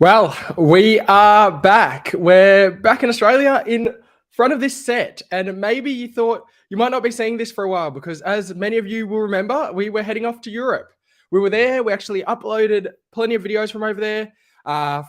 Well, we are back. We're back in Australia in front of this set. And maybe you thought you might not be seeing this for a while because, as many of you will remember, we were heading off to Europe. We were there. We actually uploaded plenty of videos from over there,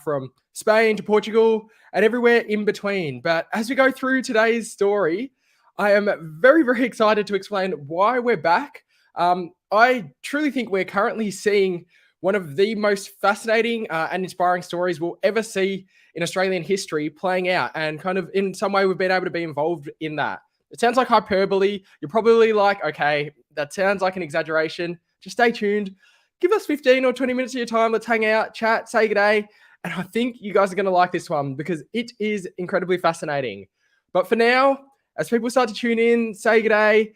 from Spain to Portugal and everywhere in between. But as we go through today's story, I am very, very excited to explain why we're back. I truly think we're currently seeing one of the most fascinating and inspiring stories we'll ever see in Australian history playing out. And kind of in some way, we've been able to be involved in that. It sounds like hyperbole. You're probably like, okay, that sounds like an exaggeration. Just stay tuned. Give us 15 or 20 minutes of your time. Let's hang out, chat, say good day. And I think you guys are going to like this one because it is incredibly fascinating. But for now, as people start to tune in, say good day,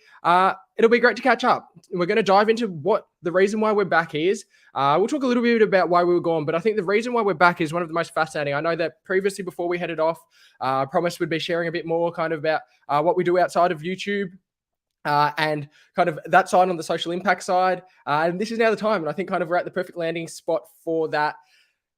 it'll be great to catch up. We're going to dive into what the reason why we're back is. We'll talk a little bit about why we were gone, but I think the reason why we're back is one of the most fascinating. I know that previously, before we headed off, I promised we'd be sharing a bit more kind of about what we do outside of YouTube. And kind of that side on the social impact side. And this is now the time. And I think kind of we're at the perfect landing spot for that.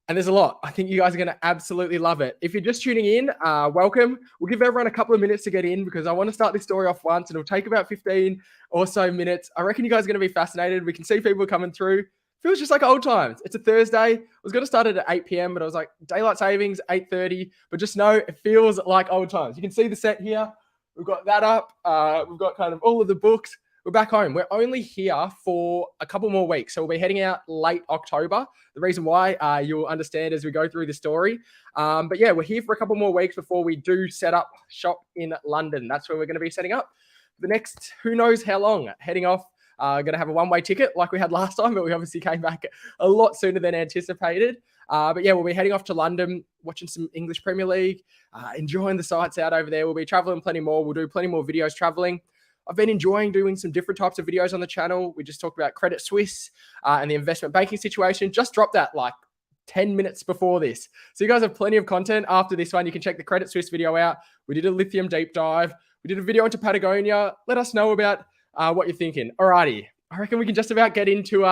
And there's a lot. I think you guys are going to absolutely love it. If you're just tuning in, welcome. We'll give everyone a couple of minutes to get in because I want to start this story off once. It'll take about 15 or so minutes. I reckon you guys are going to be fascinated. We can see people coming through. Feels just like old times. It's a Thursday. I was going to start it at 8 p.m., but I was like, daylight savings, 8:30. But just know it feels like old times. You can see the set here. We've got that up. We've got kind of all of the books. We're back home. We're only here for a couple more weeks. So we'll be heading out late October. The reason why you'll understand as we go through the story. But yeah, we're here for a couple more weeks before we do set up shop in London. That's where we're going to be setting up the next, who knows how long, heading off. Going to have a one-way ticket like we had last time, but we obviously came back a lot sooner than anticipated. But yeah, we'll be heading off to London, watching some English Premier League, enjoying the sights out over there. We'll be traveling plenty more. We'll do plenty more videos traveling. I've been enjoying doing some different types of videos on the channel. We just talked about Credit Suisse and the investment banking situation. Just dropped that like 10 minutes before this. So you guys have plenty of content after this one. You can check the Credit Suisse video out. We did a lithium deep dive. We did a video into Patagonia. Let us know about what you're thinking. Alrighty. I reckon we can just about get into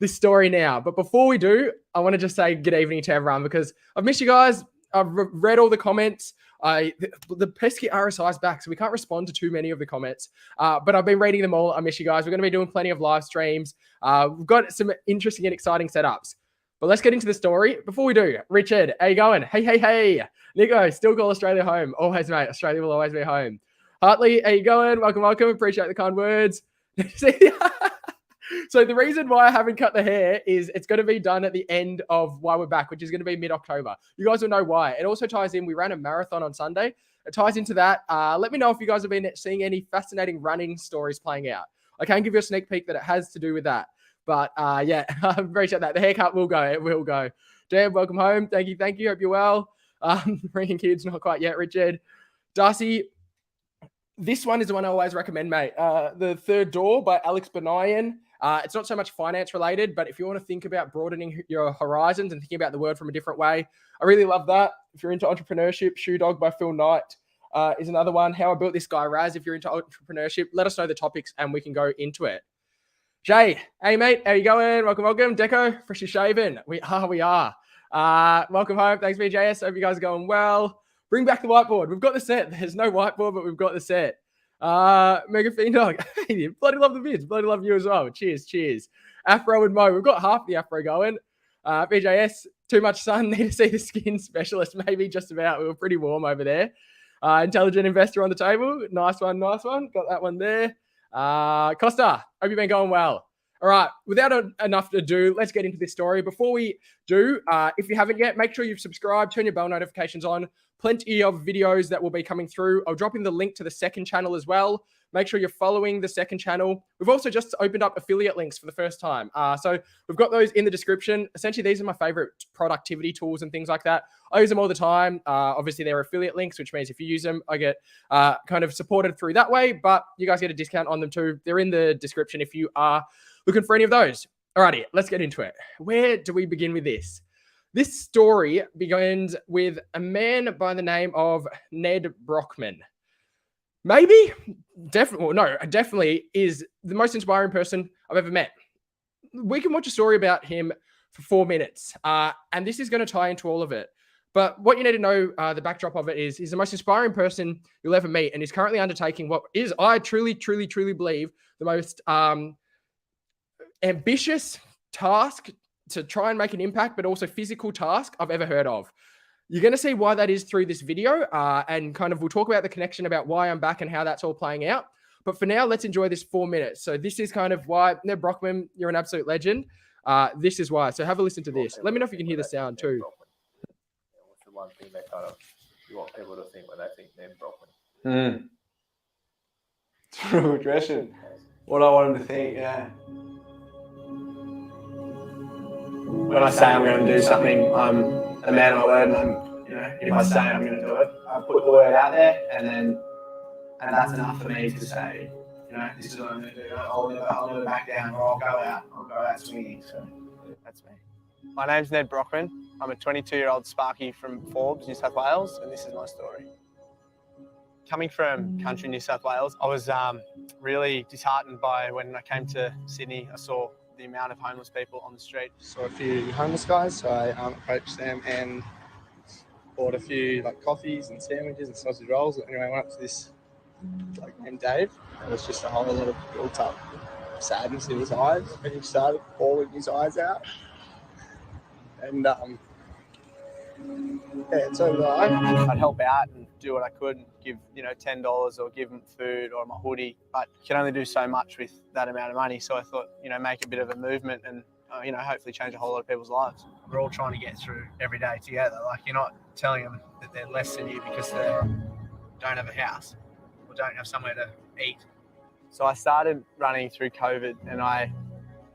this story now. But before we do, I want to just say good evening to everyone because I've missed you guys. I've read all the comments. The pesky RSI is back, so we can't respond to too many of the comments. But I've been reading them all. I miss you guys. We're going to be doing plenty of live streams. We've got some interesting and exciting setups. But let's get into the story. Before we do, Richard, how you going? Hey. Nico, still call Australia home. Always, mate. Australia will always be home. Hartley, how you going? Welcome. Appreciate the kind words. So the reason why I haven't cut the hair is it's going to be done at the end of why we're back, which is going to be mid-October. You guys will know why. It also ties in. We ran a marathon on Sunday. It ties into that. Let me know if you guys have been seeing any fascinating running stories playing out. I can give you a sneak peek that it has to do with that. But yeah, I appreciate that. The haircut will go. It will go. Dan, welcome home. Thank you. Hope you're well. Bringing kids, not quite yet, Richard. Darcy, this one is the one I always recommend, mate. The Third Door by Alex Banayan. It's not so much finance related, but if you want to think about broadening your horizons and thinking about the word from a different way, I really love that. If you're into entrepreneurship, Shoe Dog by Phil Knight is another one. How I Built This Guy, Raz. If you're into entrepreneurship, let us know the topics and we can go into it. Jay, hey mate, how you going? Welcome. Deco, freshly shaven. We are. Welcome home. Thanks, BJS. Hope you guys are going well. Bring back the whiteboard. We've got the set. There's no whiteboard, but we've got the set. Mega Fiend Dog. Hey, bloody love the vids. Bloody love you as well. Cheers. Afro and Mo. We've got half the Afro going. BJS, too much sun. Need to see the skin specialist. Maybe just about. We were pretty warm over there. Intelligent Investor on the table. Nice one. Got that one there. Costa, hope you've been going well. All right, without enough to do, let's get into this story. Before we do, if you haven't yet, make sure you've subscribed, turn your bell notifications on. Plenty of videos that will be coming through. I'll drop in the link to the second channel as well. Make sure you're following the second channel. We've also just opened up affiliate links for the first time. So we've got those in the description. Essentially, these are my favorite productivity tools and things like that. I use them all the time. Obviously, they're affiliate links, which means if you use them, I get kind of supported through that way. But you guys get a discount on them too. They're in the description if you are looking for any of those. Alrighty, let's get into it. Where do we begin with this? This story begins with a man by the name of Ned Brockman. Definitely is the most inspiring person I've ever met. We can watch a story about him for 4 minutes. And this is going to tie into all of it. But what you need to know, the backdrop of it is he's the most inspiring person you'll ever meet. And he's currently undertaking what is, I truly, truly, truly believe, the most ambitious task to try and make an impact, but also physical task I've ever heard of. You're going to see why that is through this video, and kind of we'll talk about the connection about why I'm back and how that's all playing out. But for now, let's enjoy this 4 minutes. So this is kind of why, Ned Brockman, you're an absolute legend. This is why. So have a listen to this. Let me know if you can hear the sound too. What's the one thing they kind of you want people to think when they think Ned Brockman? It's a real good question. What I want them to think, yeah. When I say I'm going to do something, I'm a man of my word, and if I say I'm going to do it, I put the word out there, and that's enough for me to say, this is what I'm going to do. I'll never back down, or I'll go out swinging. So that's me. My name's Ned Brockman. I'm a 22-year-old Sparky from Forbes, New South Wales, and this is my story. Coming from country New South Wales, I was really disheartened by when I came to Sydney. I saw the amount of homeless people on the street. Saw a few homeless guys, so I approached them and bought a few coffees and sandwiches and sausage rolls. Anyway, I went up to this named Dave. There was just a whole lot of built up sadness in his eyes, and he started bawling his eyes out. And so I'd help out and do what I could, and give $10 or give them food or my hoodie, but you can only do so much with that amount of money. So I thought, make a bit of a movement and hopefully change a whole lot of people's lives. We're all trying to get through every day together. You're not telling them that they're less than you because they don't have a house or don't have somewhere to eat. So I started running through COVID, and I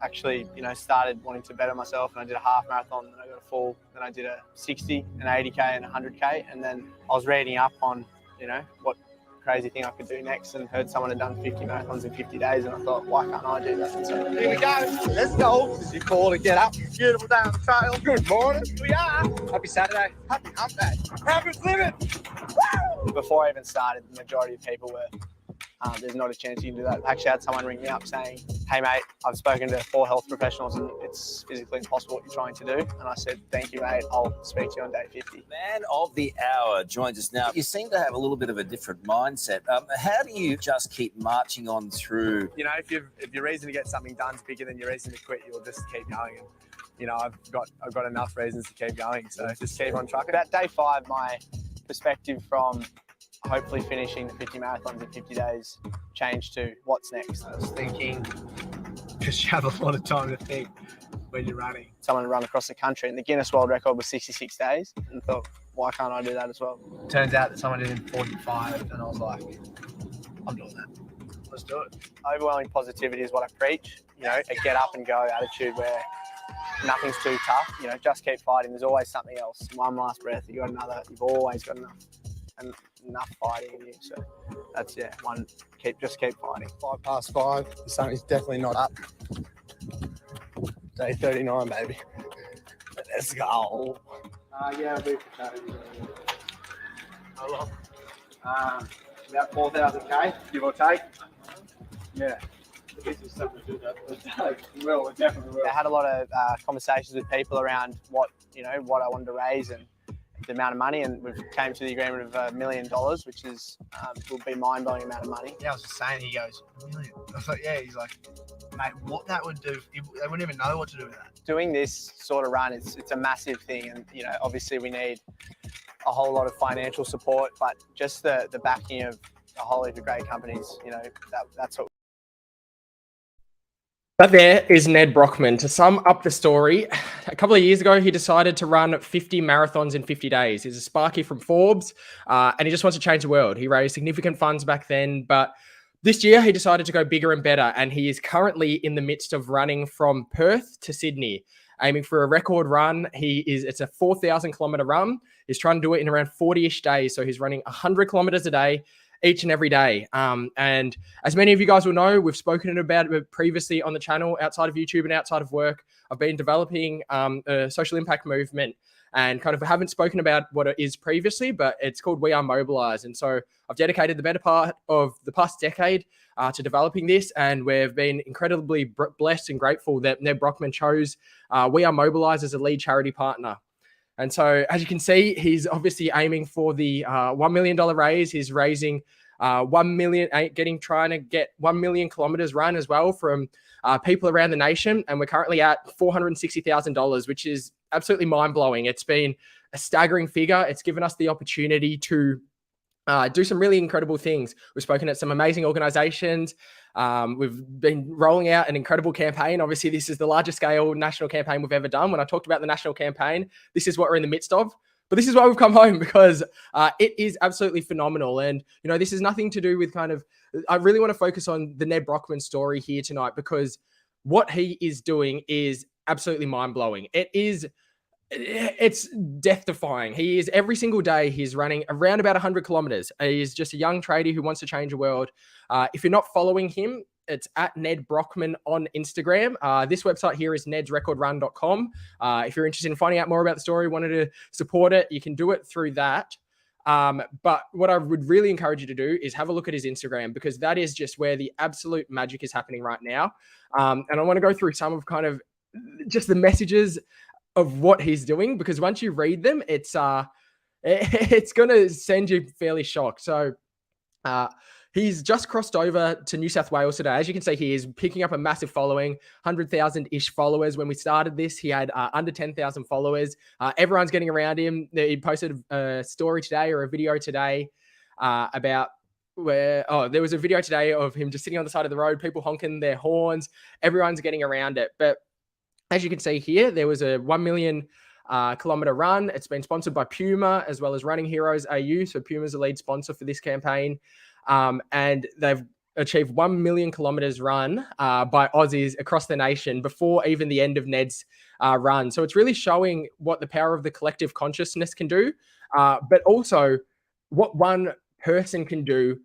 actually, started wanting to better myself, and I did a half marathon, then I got a full, then I did a 60, an 80K and a 100K. And then I was reading up on, what crazy thing I could do next, and heard someone had done 50 marathons in 50 days. And I thought, why can't I do that? So here we go. Let's go. This is your call to get up. Beautiful day on the trail. Good morning. We are. Happy Saturday. Happy hump day. Happy living. Woo! Before I even started, the majority of people were, there's not a chance you can do that. I actually had someone ring me up saying, hey mate, I've spoken to 4 health professionals and it's physically impossible what you're trying to do. And I said, thank you mate, I'll speak to you on day 50. Man of the hour joins us now. You seem to have a little bit of a different mindset. How do you just keep marching on through? If your reason to get something done is bigger than your reason to quit, you'll just keep going. And I've got enough reasons to keep going. So just keep on trucking. About day 5, my perspective from hopefully finishing the 50 marathons in 50 days changed to what's next. I was thinking, because you have a lot of time to think when you're running. Someone ran across the country, and the Guinness World Record was 66 days, and thought, why can't I do that as well? Turns out that someone did it in 45, and I was like, I'm doing that. Let's do it. Overwhelming positivity is what I preach. A get up and go attitude where nothing's too tough. Just keep fighting. There's always something else. One last breath, you got another. You've always got enough. And enough fighting in you, so that's just keep fighting. 5:05. The sun is definitely not up. Day 39, baby. Let's go. Yeah, I'll be for Saturday. How long? About 4,000k, give or take. Yeah. This is something to do that. Well, definitely will. I had a lot of conversations with people around what I wanted to raise and the amount of money, and we've came to the agreement of $1 million, which is will be mind-blowing amount of money. Yeah, I was just saying, he goes, $1 million. I was like, yeah. He's like, mate, what that would do, they wouldn't even know what to do with that. Doing this sort of run, it's a massive thing, and obviously we need a whole lot of financial support, but just the backing of a whole heap of great companies, that's what. That there is Ned Brockman. To sum up the story, a couple of years ago, he decided to run 50 marathons in 50 days. He's a Sparky from Forbes, and he just wants to change the world. He raised significant funds back then, but this year he decided to go bigger and better, and he is currently in the midst of running from Perth to Sydney, aiming for a record run. It's a 4,000 kilometer run. He's trying to do it in around 40-ish days, so he's running 100 kilometers a day, each and every day. And as many of you guys will know, we've spoken about it previously on the channel, outside of YouTube and outside of work. I've been developing a social impact movement and kind of haven't spoken about what it is previously, but it's called We Are Mobilize. And so I've dedicated the better part of the past decade to developing this, and we've been incredibly blessed and grateful that Ned Brockman chose We Are Mobilize as a lead charity partner. And so, as you can see, he's obviously aiming for the $1 million raise. He's raising 1 million, trying to get 1 million kilometers run as well from people around the nation. And we're currently at $460,000, which is absolutely mind blowing. It's been a staggering figure. It's given us the opportunity to do some really incredible things. We've spoken at some amazing organizations. We've been rolling out an incredible campaign. Obviously, this is the largest scale national campaign we've ever done. When I talked about the national campaign, this is what we're in the midst of. But this is why we've come home, because it is absolutely phenomenal. And, you know, this is nothing to do with I really want to focus on the Ned Brockman story here tonight, because what he is doing is absolutely mind blowing. It's death defying. He is every single day, he's running around about 100 kilometers. He's just a young trader who wants to change the world. If you're not following him, it's at Ned Brockman on Instagram. This website here is nedsrecordrun.com. If you're interested in finding out more about the story, wanted to support it, you can do it through that. But what I would really encourage you to do is have a look at his Instagram, because that is just where the absolute magic is happening right now. And I want to go through some of kind of just the messages of what he's doing, because once you read them, it's going to send you fairly shocked. So he's just crossed over to New South Wales today. As you can see, he is picking up a massive following, 100,000-ish followers. When we started this, he had under 10,000 followers. Everyone's getting around him. He posted a story today, or a video today, about there was a video today of him just sitting on the side of the road, people honking their horns. Everyone's getting around it. But as you can see here, there was a 1 million kilometer run. It's been sponsored by Puma as well as Running Heroes AU. So Puma's the lead sponsor for this campaign. And they've achieved 1 million kilometers run by Aussies across the nation before even the end of Ned's run. So it's really showing what the power of the collective consciousness can do, but also what one person can do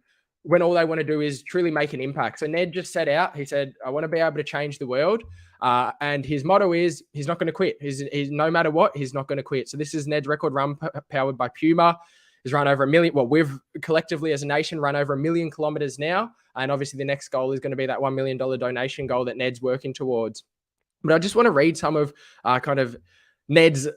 when all they want to do is truly make an impact. So Ned just set out, he said, I want to be able to change the world. And his motto is, he's not going to quit. He's no matter what, he's not going to quit. So this is Ned's record run powered by Puma. He's run over 1 million. Well, we've collectively as a nation run over 1 million kilometers now. And obviously the next goal is going to be that $1 million donation goal that Ned's working towards. But I just want to read some of kind of Ned's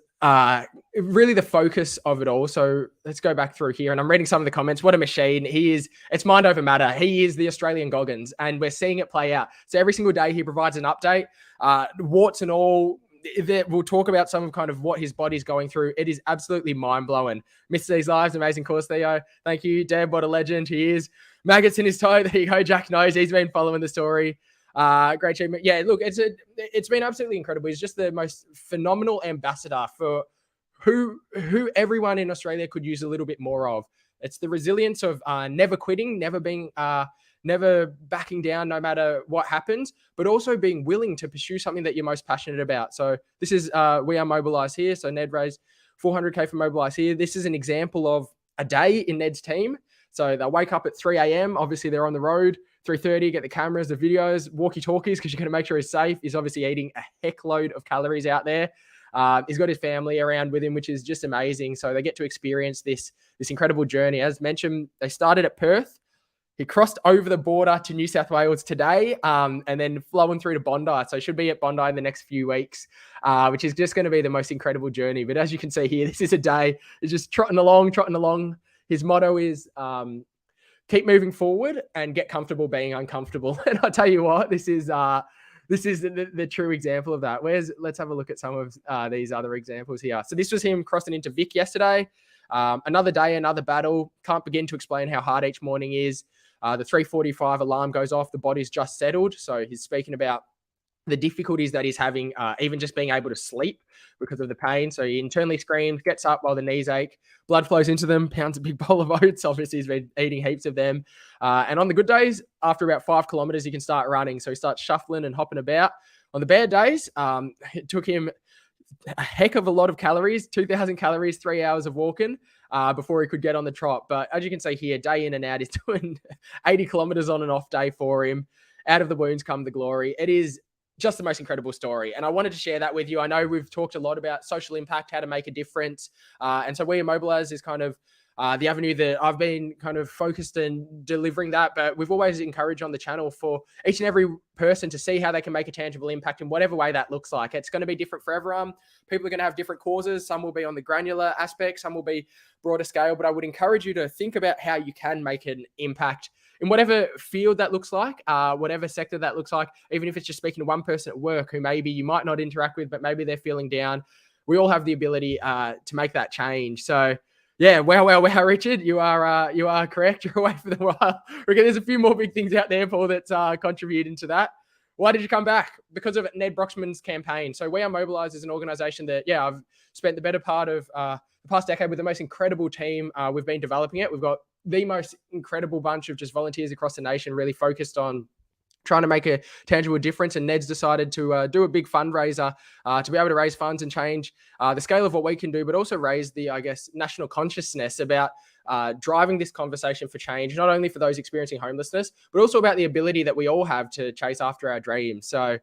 really the focus of it all. So let's go back through here, and I'm reading some of the comments. What a machine. It's mind over matter. He is the Australian Goggins, and we're seeing it play out. So every single day he provides an update, warts and all. We'll talk about some of kind of what his body's going through. It is absolutely mind-blowing. Mr. These Lives, amazing course, Theo. Thank you, Deb. What a legend he is. Maggots in his toe. There you go. Jack knows. He's been following the story. Great achievement. Yeah, look, it's been absolutely incredible. He's just the most phenomenal ambassador for who everyone in Australia could use a little bit more of. It's the resilience of never quitting, never backing down no matter what happens, but also being willing to pursue something that you're most passionate about. So this is We Are Mobilize here. So Ned raised 400K for Mobilize here. This is an example of a day in Ned's team. So they'll wake up at 3 a.m. Obviously, they're on the road. 3:30, get the cameras, the videos, walkie-talkies, because you're going to make sure he's safe. He's obviously eating a heck load of calories out there. He's got his family around with him, which is just amazing. So they get to experience this incredible journey. As mentioned, they started at Perth. He crossed over the border to New South Wales today, and then flowing through to Bondi. So he should be at Bondi in the next few weeks, which is just going to be the most incredible journey. But as you can see here, this is a day. It's just trotting along. His motto is keep moving forward and get comfortable being uncomfortable. And I'll tell you what, this is the true example of that. Let's have a look at some of these other examples here. So this was him crossing into Vic yesterday. Another day, another battle. Can't begin to explain how hard each morning is. The 3:45 alarm goes off. The body's just settled. So he's speaking about the difficulties that he's having, even just being able to sleep because of the pain. So he internally screams, gets up while the knees ache, blood flows into them, pounds a big bowl of oats. Obviously, he's been eating heaps of them. And on the good days, after about 5 kilometers, he can start running. So he starts shuffling and hopping about. On the bad days, it took him a heck of a lot of calories, 2,000 calories, 3 hours of walking before he could get on the trot. But as you can see here, day in and out, he's doing 80 kilometers on and off day for him. Out of the wounds come the glory. It is just the most incredible story. And I wanted to share that with you. I know we've talked a lot about social impact, how to make a difference. And so We Are Mobilize is kind of the avenue that I've been kind of focused in delivering that. But we've always encouraged on the channel for each and every person to see how they can make a tangible impact in whatever way that looks like. It's going to be different for everyone. People are going to have different causes. Some will be on the granular aspect, some will be broader scale. But I would encourage you to think about how you can make an impact in whatever field that looks like, whatever sector that looks like, even if it's just speaking to one person at work who maybe you might not interact with, but maybe they're feeling down. We all have the ability to make that change. So yeah, wow, Richard, you are correct. You're away for the while. There's a few more big things out there, Paul, that's contributing to that. Why did you come back? Because of Ned Brockman's campaign. So We Are Mobilize is an organization that, I've spent the better part of the past decade with the most incredible team. We've been developing it. We've got the most incredible bunch of just volunteers across the nation, really focused on trying to make a tangible difference. And Ned's decided to do a big fundraiser to be able to raise funds and change the scale of what we can do, but also raise the, national consciousness about driving this conversation for change, not only for those experiencing homelessness, but also about the ability that we all have to chase after our dreams. So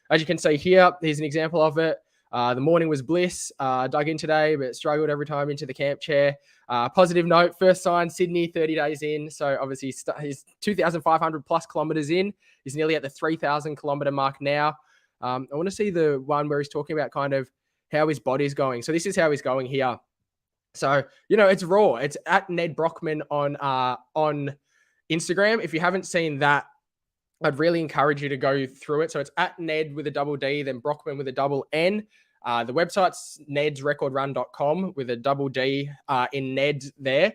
as you can see here, here's an example of it. The morning was bliss. Dug in today, but struggled every time into the camp chair. Positive note, first sign, Sydney, 30 days in. So obviously he's 2,500 plus kilometers in. He's nearly at the 3,000 kilometer mark now. I want to see the one where he's talking about kind of how his body's going. So this is how he's going here. So, it's raw. It's at Ned Brockman on Instagram. If you haven't seen that, I'd really encourage you to go through it. So it's at Ned with a double D, then Brockman with a double N. The website's nedsrecordrun.com with a double D in Ned there.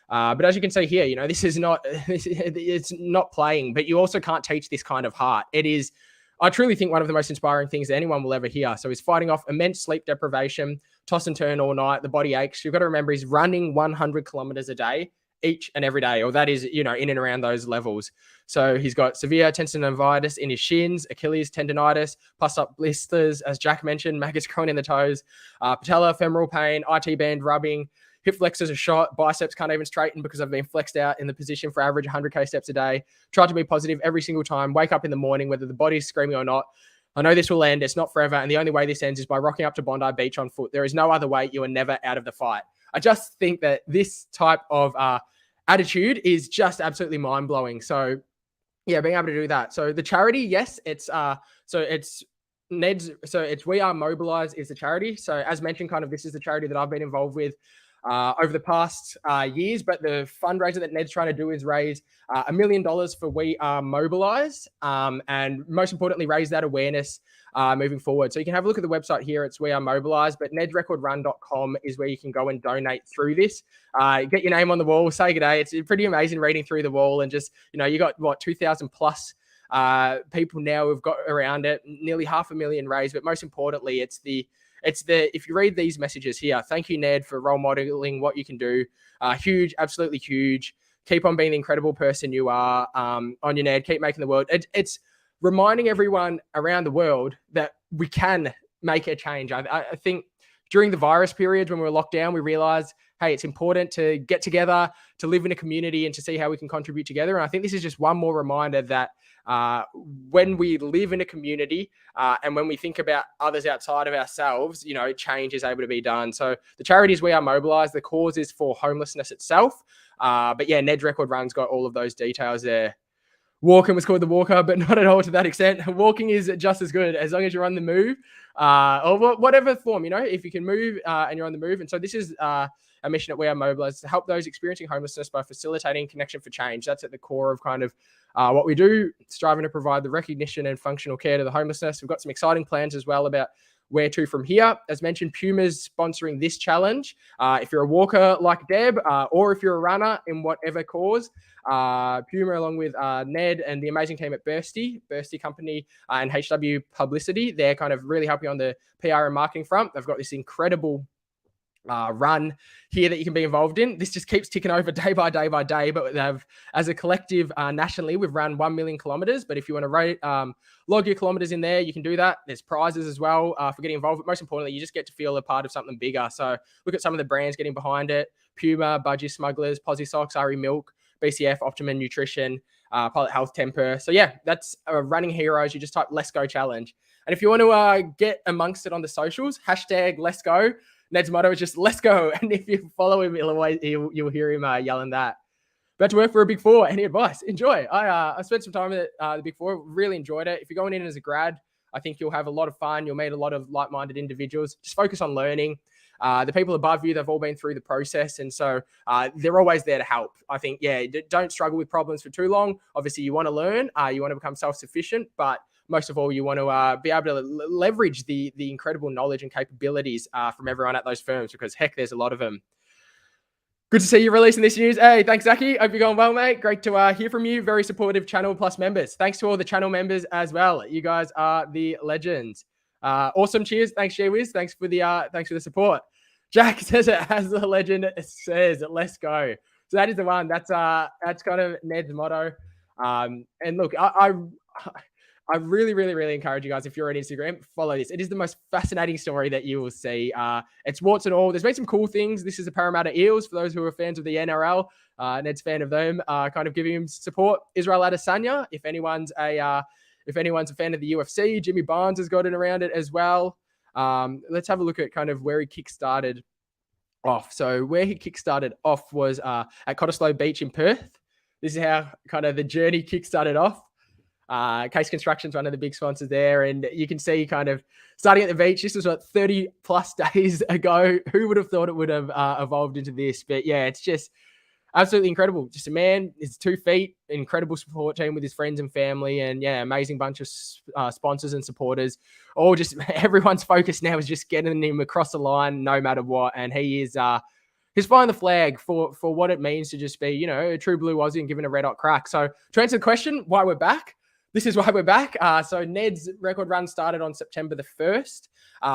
But as you can see here, this is not, it's not playing, but you also can't teach this kind of heart. It is, I truly think, one of the most inspiring things that anyone will ever hear. So he's fighting off immense sleep deprivation, toss and turn all night, the body aches. You've got to remember he's running 100 kilometers a day, each and every day, or that is, in and around those levels. So he's got severe tendonitis in his shins, Achilles tendonitis, plus up blisters, as Jack mentioned, maggots growing in the toes, patella, femoral pain, IT band rubbing, hip flexors are shot, biceps can't even straighten because I've been flexed out in the position for average 100K steps a day. Tried to be positive every single time, wake up in the morning, whether the body's screaming or not. I know this will end. It's not forever. And the only way this ends is by rocking up to Bondi Beach on foot. There is no other way. You are never out of the fight. I just think that this type of attitude is just absolutely mind-blowing. So yeah, being able to do that. So the charity, yes, it's Ned's, so it's We Are Mobilize is the charity. So as mentioned, kind of this is the charity that I've been involved with over the past years, but the fundraiser that Ned's trying to do is raise $1 million for We Are Mobilize, and most importantly, raise that awareness moving forward. So you can have a look at the website here. It's We Are Mobilize, but nedsrecordrun.com is where you can go and donate through this. Get your name on the wall, say good day. It's pretty amazing reading through the wall and just, you got what, 2,000 plus people now who've got around it, nearly 500,000 raised. But most importantly, it's the if you read these messages here, thank you, Ned, for role modeling what you can do. Huge, absolutely huge. Keep on being the incredible person you are. On your Ned, keep making the world. It's reminding everyone around the world that we can make a change. I think during the virus period when we were locked down, we realized, hey, it's important to get together, to live in a community and to see how we can contribute together. And I think this is just one more reminder that when we live in a community and when we think about others outside of ourselves, change is able to be done. So the charities We Are Mobilize, the cause is for homelessness itself. But yeah, Ned's Record Run's got all of those details there. Walking was called the Walker, but not at all to that extent. Walking is just as good as long as you're on the move or whatever form, if you can move and you're on the move. And so this is a mission at We Are Mobilize to help those experiencing homelessness by facilitating connection for change. That's at the core of kind of what we do, striving to provide the recognition and functional care to the homelessness. We've got some exciting plans as well about where to from here. As mentioned, Puma's sponsoring this challenge. If you're a walker like Deb, or if you're a runner in whatever cause, Puma, along with Ned and the amazing team at Bursty Company and HW Publicity, they're kind of really helping on the PR and marketing front. They've got this incredible run here that you can be involved in. This just keeps ticking over day by day by day, but they've, as a collective nationally, we've run 1 million kilometers. But if you want to log your kilometers in there, you can do that. There's prizes as well for getting involved. But most importantly, you just get to feel a part of something bigger. So look at some of the brands getting behind it: Puma, Budgie Smugglers, Posy Socks, RE Milk, BCF, Optimum Nutrition. pilot health temper. So yeah, that's running heroes. You just type let's go challenge. And if you want to get amongst it on the socials, hashtag let's go. Ned's motto is just let's go. And if you follow him, you'll hear him yelling that. About to work for a Big Four. Any advice? Enjoy. I spent some time at the Big Four. Really enjoyed it. If you're going in as a grad, I think you'll have a lot of fun. You'll meet a lot of like-minded individuals. Just focus on learning. The people above you, they've all been through the process. And so they're always there to help. I think, yeah, don't struggle with problems for too long. Obviously, you want to learn. You want to become self-sufficient. But most of all, you want to be able to leverage the incredible knowledge and capabilities from everyone at those firms, because, heck, there's a lot of them. Good to see you releasing this news. Hey, thanks, Zaki. Hope you're going well, mate. Great to hear from you. Very supportive Channel Plus members. Thanks to all the channel members as well. You guys are the legends. Awesome. Cheers. Thanks, Shewiz. Thanks for the support. Jack says it as the legend says. Let's go. So that is the one. That's kind of Ned's motto. And look, I really, really, really encourage you guys, if you're on Instagram, follow this. It is the most fascinating story that you will see. It's warts and all. There's been some cool things. This is the Parramatta Eels, for those who are fans of the NRL. Ned's fan of them, kind of giving him support. Israel Adesanya, if anyone's a fan of the UFC, Jimmy Barnes has got it around it as well. Let's have a look at kind of where he kickstarted off. So where he kickstarted off was at Cottesloe Beach in Perth. This is how kind of the journey kickstarted off. Case Construction's one of the big sponsors there, and you can see kind of starting at the beach. This was 30 plus days ago. Who would have thought it would have evolved into this? But yeah, it's just absolutely incredible. Just a man, his 2 feet, incredible support team with his friends and family, and yeah, amazing bunch of sponsors and supporters. All just everyone's focus now is just getting him across the line, no matter what. And he is he's flying the flag for what it means to just be, you know, a true blue Aussie and giving a red hot crack. So to answer the question, why we're back. This is why we're back. So Ned's record run started on September the 1st.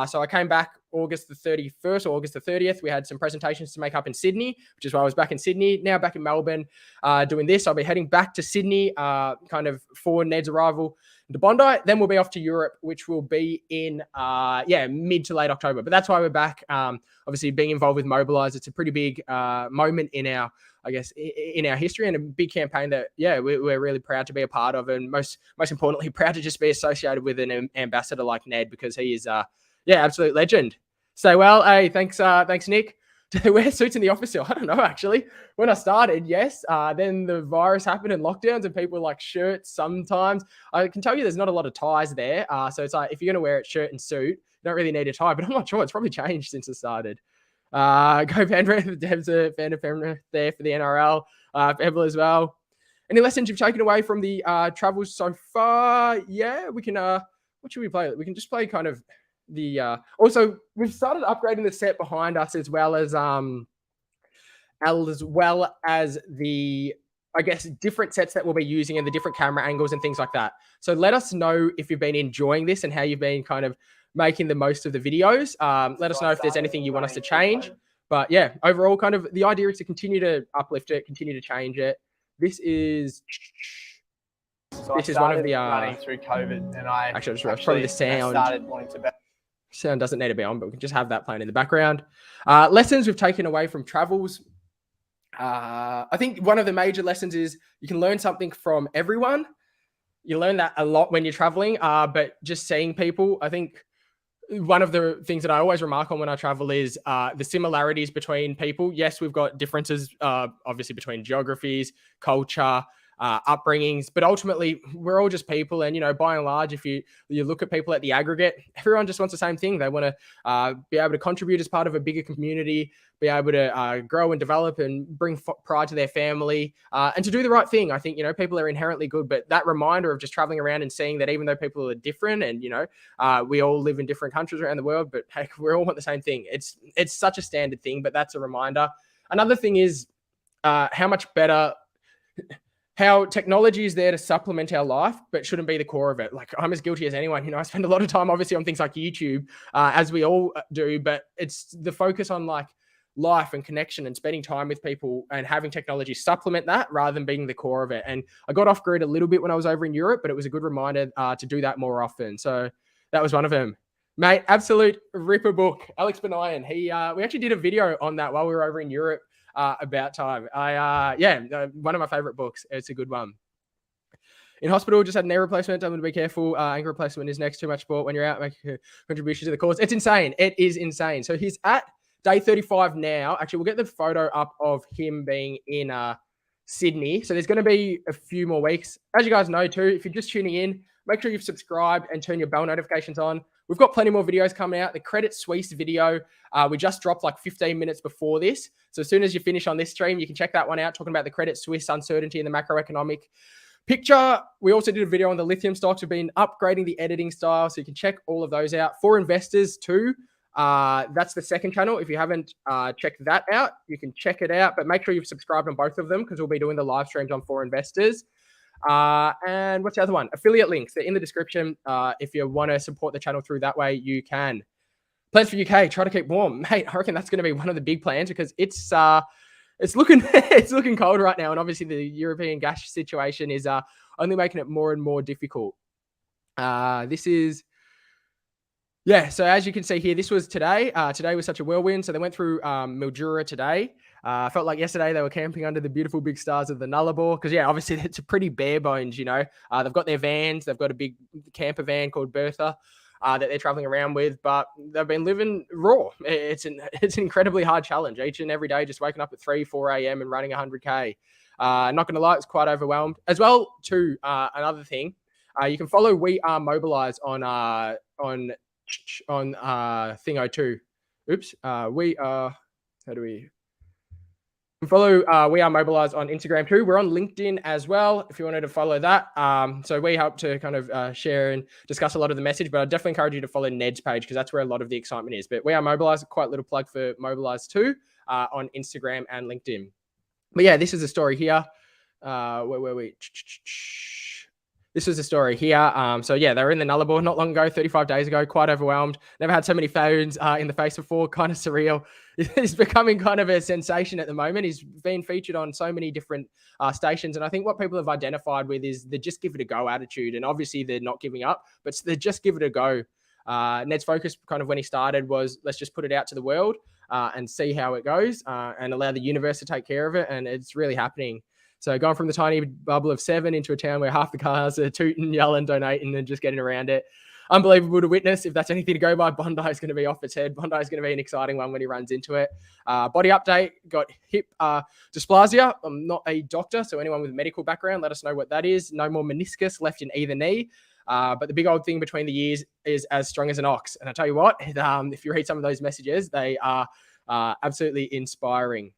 So I came back August the 31st or August the 30th. We had some presentations to make up in Sydney, which is why I was back in Sydney. Now back in Melbourne doing this. I'll be heading back to Sydney kind of for Ned's arrival to Bondi. Then we'll be off to Europe, which will be in, mid to late October. But that's why we're back. Obviously, being involved with Mobilize, it's a pretty big moment in our history, and a big campaign that, yeah, we're really proud to be a part of, and most importantly, proud to just be associated with an ambassador like Ned, because he is, absolute legend. Stay well. Hey, thanks, Nick. Do they wear suits in the office still? I don't know, actually. When I started, yes. Then the virus happened and lockdowns, and people like shirts sometimes. I can tell you there's not a lot of ties there. So it's like, if you're going to wear a shirt and suit, you don't really need a tie, but I'm not sure. It's probably changed since it started. Go Penrith. Dev's a fan of Penrith there for the NRL. Evel as well. Any lessons you've taken away from the travels so far? Yeah, we can. What should we play? We can just play kind of the. Also, we've started upgrading the set behind us as well as the, I guess, different sets that we'll be using and the different camera angles and things like that. So let us know if you've been enjoying this and how you've been kind of making the most of the videos. Let us know if there's anything you want us to change. But yeah, overall, kind of the idea is to continue to uplift it, continue to change it. This is one of the running through COVID, and I actually probably the sound. Started wanting to. Sound doesn't need to be on, but we can just have that playing in the background. Lessons we've taken away from travels. I think one of the major lessons is you can learn something from everyone. You learn that a lot when you're traveling, but just seeing people, I think one of the things that I always remark on when I travel is the similarities between people. Yes, we've got differences, obviously, between geographies, culture, upbringings, but ultimately we're all just people. And, you know, by and large, if you look at people at the aggregate, everyone just wants the same thing. They want to be able to contribute as part of a bigger community, be able to grow and develop and bring pride to their family, and to do the right thing. I think, you know, people are inherently good, but that reminder of just traveling around and seeing that even though people are different and, you know, we all live in different countries around the world, but heck, we all want the same thing. It's such a standard thing, but that's a reminder. Another thing is how much better how technology is there to supplement our life, but shouldn't be the core of it. Like, I'm as guilty as anyone. You know, I spend a lot of time, obviously, on things like YouTube, as we all do, but it's the focus on like life and connection and spending time with people and having technology supplement that rather than being the core of it. And I got off grid a little bit when I was over in Europe, but it was a good reminder to do that more often. So that was one of them. Mate, absolute ripper book. Alex Benayan, we actually did a video on that while we were over in Europe. About time. One of my favorite books. It's a good one. In hospital, just had an knee replacement. I'm going to be careful. Ankle replacement is next. Too much sport when you're out. Make a contribution to the cause. It's insane. It is insane. So he's at day 35 now. Actually, we'll get the photo up of him being in Sydney. So there's going to be a few more weeks. As you guys know too, if you're just tuning in, make sure you've subscribed and turn your bell notifications on. We've got plenty more videos coming out. The Credit Suisse video, we just dropped like 15 minutes before this. So as soon as you finish on this stream, you can check that one out, talking about the Credit Suisse uncertainty in the macroeconomic picture. We also did a video on the lithium stocks. We've been upgrading the editing style, so you can check all of those out. For investors too, that's the second channel. If you haven't checked that out, you can check it out. But make sure you've subscribed on both of them, because we'll be doing the live streams on For Investors. And what's the other one? Affiliate links. They're in the description. If you want to support the channel through that way, you can. Plans for UK, try to keep warm. Mate, I reckon that's going to be one of the big plans, because it's looking it's looking cold right now. And obviously the European gas situation is only making it more and more difficult. So as you can see here, this was today. Today was such a whirlwind. So they went through Mildura today. I felt like yesterday they were camping under the beautiful big stars of the Nullarbor, because obviously it's a pretty bare bones, they've got their vans, they've got a big camper van called Bertha that they're traveling around with, but they've been living raw. It's an incredibly hard challenge each and every day, just waking up at 4 a.m. and running 100K. Not going to lie, it's quite overwhelmed. As well, too, another thing, you can follow We Are Mobilize on Thingo2. Oops. Follow We Are Mobilize on Instagram too. We're on LinkedIn as well, if you wanted to follow that. So we help to kind of share and discuss a lot of the message, but I definitely encourage you to follow Ned's page, because that's where a lot of the excitement is. But We Are Mobilize, quite a little plug for Mobilize too, on Instagram and LinkedIn. But yeah, this is a story here. Where were we? This was the story here. So yeah, they were in the Nullarbor not long ago, 35 days ago, quite overwhelmed. Never had so many phones in the face before, kind of surreal. He's becoming kind of a sensation at the moment. He's been featured on so many different stations. And I think what people have identified with is the just give it a go attitude. And obviously they're not giving up, but they just give it a go. Ned's focus kind of when he started was, let's just put it out to the world and see how it goes and allow the universe to take care of it. And it's really happening. So going from the tiny bubble of 7 into a town where half the cars are tooting, yelling, donating, and just getting around it. Unbelievable to witness. If that's anything to go by, Bondi is going to be off its head. Bondi is going to be an exciting one when he runs into it. Body update, got hip dysplasia. I'm not a doctor, so anyone with a medical background, let us know what that is. No more meniscus left in either knee. But the big old thing between the ears is as strong as an ox. And I tell you what, if you read some of those messages, they are absolutely inspiring.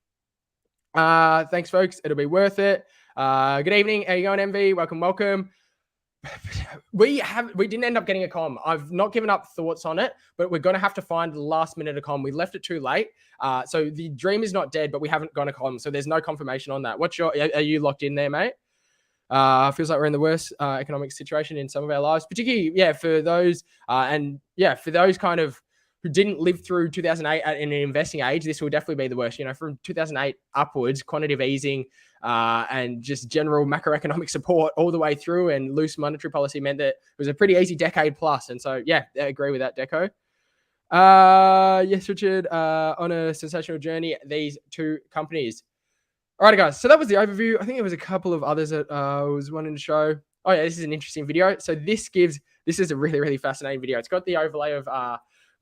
Thanks, folks. It'll be worth it. Good evening. How you going, MV? Welcome. We didn't end up getting a comm. I've not given up thoughts on it, but we're going to have to find the last minute a comm. We left it too late. So the dream is not dead, but we haven't gone a comm. So there's no confirmation on that. Are you locked in there, mate? Feels like we're in the worst economic situation in some of our lives, particularly, for those, for those kind of who didn't live through 2008 in an investing age. This will definitely be the worst. From 2008 upwards, quantitative easing and just general macroeconomic support all the way through, and loose monetary policy meant that it was a pretty easy decade plus. And so, I agree with that, Deco. Yes, Richard, on a sensational journey, these two companies. All right, guys. So that was the overview. I think there was a couple of others that I was wanting to show. Oh yeah, this is an interesting video. So this is a really, really fascinating video. It's got the overlay of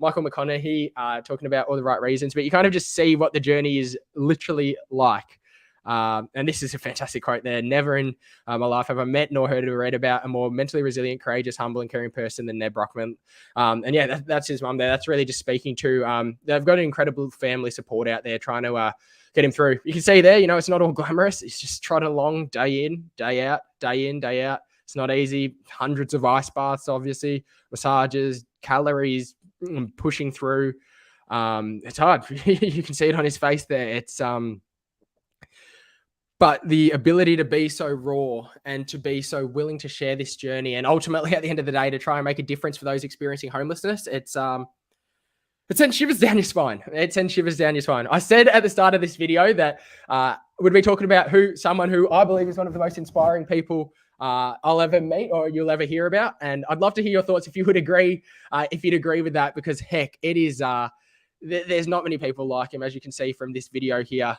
Michael McConaughey talking about all the right reasons, but you kind of just see what the journey is literally like. And this is a fantastic quote there. Never in my life have I met nor heard or read about a more mentally resilient, courageous, humble, and caring person than Ned Brockman. That's his mum there. That's really just speaking to, they've got an incredible family support out there trying to get him through. You can see there, it's not all glamorous. It's just trotting along day in, day out, day in, day out. It's not easy. Hundreds of ice baths, obviously, massages, calories, pushing through. It's hard. You can see it on his face there. It's but the ability to be so raw and to be so willing to share this journey, and ultimately at the end of the day to try and make a difference for those experiencing homelessness, it sends shivers down your spine. It sends shivers down your spine. I said at the start of this video that we'd be talking about someone who I believe is one of the most inspiring people I'll ever meet or you'll ever hear about. And I'd love to hear your thoughts if you would agree, if you'd agree with that, because heck, it is, there's not many people like him, as you can see from this video here.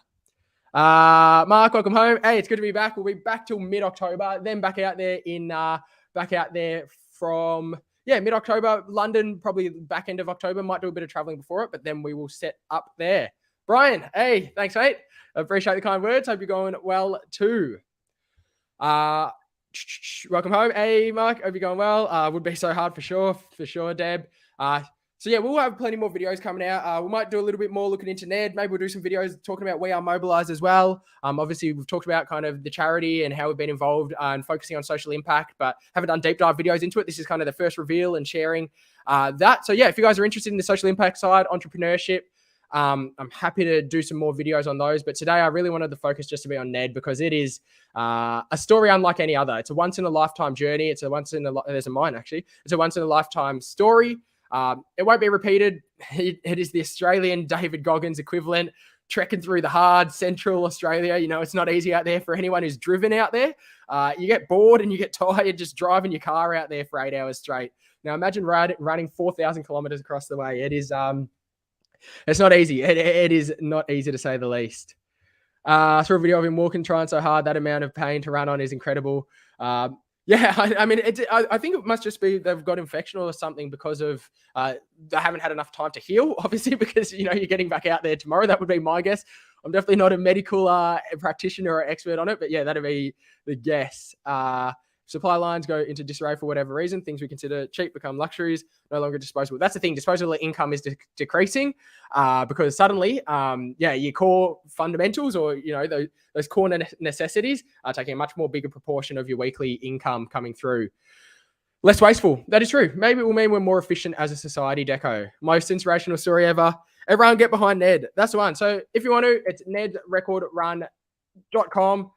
Mark, welcome home. Hey, it's good to be back. We'll be back till mid-October, then back out there from mid-October. London, probably back end of October. Might do a bit of traveling before it, but then we will set up there. Brian, hey, thanks, mate. Appreciate the kind words. Hope you're going well too. Welcome home. Hey, Mark, hope you're going well. Would be so hard for sure, Deb. So yeah, we'll have plenty more videos coming out. We might do a little bit more looking into Ned. Maybe we'll do some videos talking about We Are Mobilize as well. Obviously, we've talked about kind of the charity and how we've been involved and focusing on social impact, but haven't done deep dive videos into it. This is kind of the first reveal and sharing that. So yeah, if you guys are interested in the social impact side, entrepreneurship, I'm happy to do some more videos on those. But today I really wanted the focus just to be on Ned because it is a story unlike any other. It's a once in a lifetime journey. There's a mine actually. It's a once in a lifetime story. It won't be repeated. It is the Australian David Goggins equivalent, trekking through the hard central Australia. You know, it's not easy out there for anyone who's driven out there. You get bored and you get tired just driving your car out there for 8 hours straight. Now imagine running 4,000 kilometers across the way. It is, it's not easy. It is not easy to say the least. I saw a video of him walking, trying so hard. That amount of pain to run on is incredible. I mean, I think it must just be they've got infection or something because of they haven't had enough time to heal, obviously, because, you know, you're getting back out there tomorrow. That would be my guess. I'm definitely not a medical practitioner or expert on it, but yeah, that'd be the guess. Supply lines go into disarray for whatever reason. Things we consider cheap become luxuries, no longer disposable. That's the thing. Disposable income is decreasing because suddenly, your core fundamentals or, you know, those core necessities are taking a much more bigger proportion of your weekly income coming through. Less wasteful. That is true. Maybe it will mean we're more efficient as a society, Deco. Most inspirational story ever. Everyone get behind Ned. That's the one. So if you want to, it's nedrecordrun.com.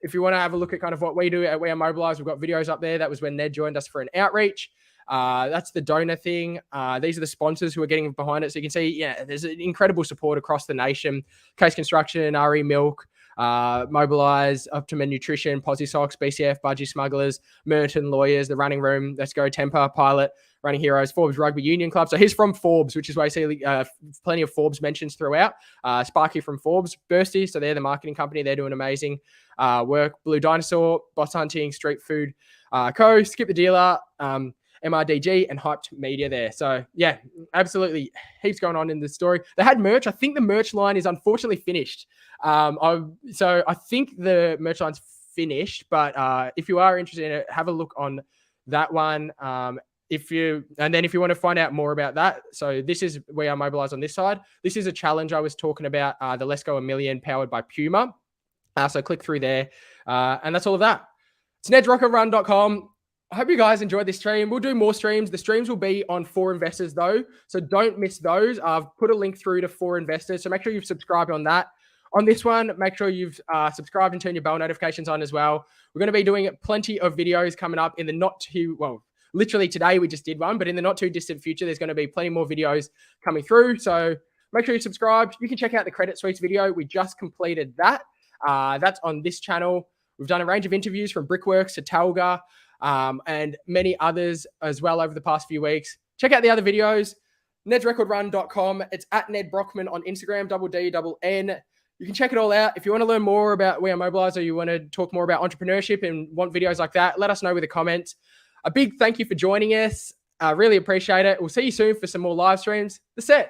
If you want to have a look at kind of what we do at We Are Mobilize, we've got videos up there. That was when Ned joined us for an outreach. That's the donor thing. These are the sponsors who are getting behind it. So you can see, yeah, there's an incredible support across the nation. Case Construction, RE Milk, Mobilize, Optimum Nutrition, Posy Socks, BCF, Budgie Smugglers, Merton Lawyers, The Running Room, Let's Go Temper, Pilot, Running Heroes, Forbes Rugby Union Club. So he's from Forbes, which is why you see plenty of Forbes mentions throughout. Sparky from Forbes, Bursty, so they're the marketing company. They're doing amazing work. Blue Dinosaur, Boss Hunting, Street Food Co., Skip the Dealer, MRDG, and Hyped Media there. So yeah, absolutely heaps going on in the story. They had merch. I think the merch line is unfortunately finished. So I think the merch line's finished, but if you are interested in it, have a look on that one. If you want to find out more about that, so this is We Are Mobilize on this side. This is a challenge I was talking about, the Let's Go a Million powered by Puma. So click through there, and that's all of that. It's nedrecordrun.com. I hope you guys enjoyed this stream. We'll do more streams. The streams will be on For Investors though, so don't miss those. I've put a link through to For Investors, so make sure you've subscribed on that. On this one, make sure you've subscribed and turned your bell notifications on as well. We're going to be doing plenty of videos coming up in the literally today we just did one, but in the not too distant future, there's going to be plenty more videos coming through. So make sure you subscribe. You can check out the Credit Suites video. We just completed that. That's on this channel. We've done a range of interviews from Brickworks to Talga and many others as well over the past few weeks. Check out the other videos. NedRecordRun.com. It's at Ned Brockman on Instagram, DN. You can check it all out. If you want to learn more about We Are Mobilize or you want to talk more about entrepreneurship and want videos like that, let us know with a comment. A big thank you for joining us. I really appreciate it. We'll see you soon for some more live streams. The set's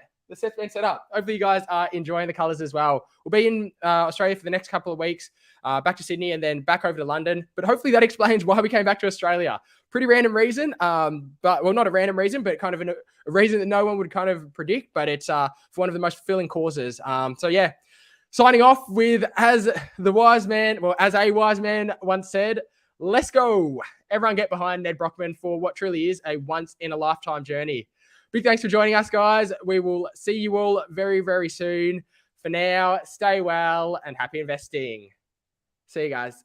been set up. Hopefully you guys are enjoying the colours as well. We'll be in Australia for the next couple of weeks, back to Sydney and then back over to London. But hopefully that explains why we came back to Australia. Pretty random reason, but not a random reason, but kind of a reason that no one would kind of predict. But it's for one of the most fulfilling causes. So yeah, signing off with as a wise man once said, let's go. Everyone get behind Ned Brockman for what truly is a once-in-a-lifetime journey. Big thanks for joining us, guys. We will see you all very, very soon. For now, stay well and happy investing. See you guys.